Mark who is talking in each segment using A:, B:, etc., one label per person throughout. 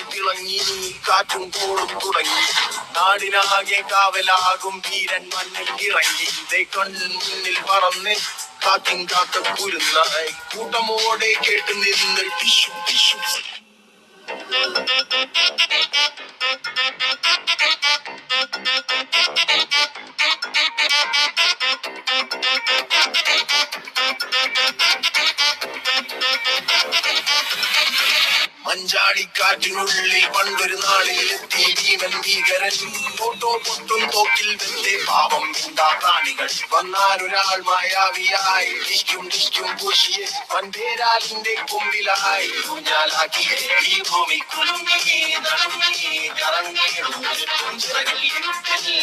A: തിളങ്ങി കാറ്റും കോളും തുടങ്ങി നാടിനാകെ കാവലാകും വീരൻ മണ്ണിൽ ഇറങ്ങി മുന്നിൽ പറന്ന് കാത്തിൻ കാക്ക കുരുന്നായി കൂട്ടമോടെ കേട്ട് നിന്ന് ടിഷു ടിഷു മഞ്ചാടിക്കാറ്റിനുള്ളിൽ പണ്ടൊരു നാളിൽ എത്തി ഭീമൻ ഭീകരൻ ഫോട്ടോ പൊട്ടും തോക്കിൽ വെന്തേ പാപം എന്താ പ്രാണികൾ വന്നാലൊരാൾ മായാവിയായി ടിഷ്കും പൂശിയെ വൻപേരാലിന്റെ കൊമ്പിലായി ഊഞ്ഞാലാക്കിയെ ഈ ഭൂമി കുലുങ്ങി നടങ്ങി കറങ്ങിയും ചിറകിൽ ഇരുട്ടിൽ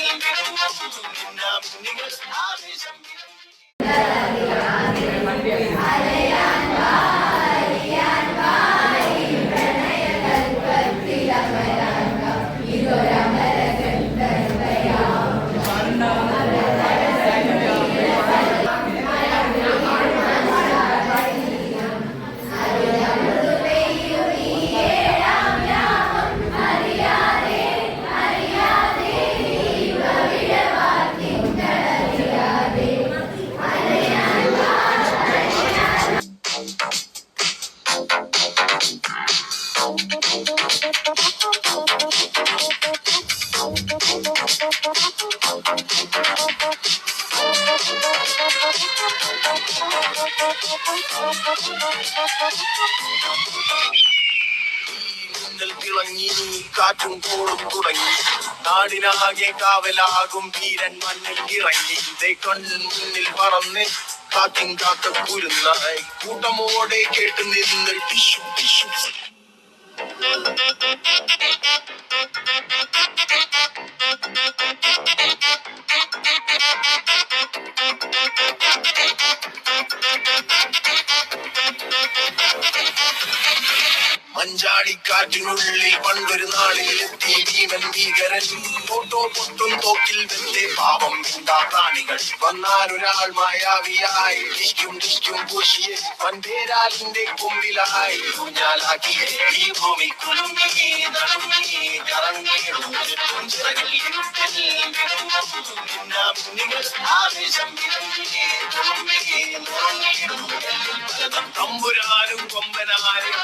A: ആവേശം തിളങ്ങി കാറ്റും കോളും തുടങ്ങി നാടിനാകെ കാവലാകും വീരൻ മണ്ണിൽ ഇറങ്ങി മുന്നിൽ പറന്ന് കാത്തിൻ കാക്ക കുരുന്നായി കൂട്ടമോടെ കേട്ട് നിന്ന് ടിഷു ടിഷു മഞ്ചാടിക്കാറ്റിനുള്ളിൽ പണ്ടൊരു നാളിൽ എത്തി ഭീമൻ ഭീകരൻ ഫോട്ടോ പൊട്ടും തോക്കിൽ വെന്തേ പാപം എന്താ പ്രാണികൾ വന്നാലൊരാൾ മായാവിയായി ടിഷ്കും പൂശിയെ വൻപേരാലിന്റെ കൊമ്പിലായി ഊഞ്ഞാലാക്കിയെ ഈ ഭൂമി കുലുങ്ങി നടങ്ങി കറങ്ങിയും ചിറകിൽ ഇരുട്ടിൽ ആവേശം തമ്പുരാനും കൊമ്പനാരും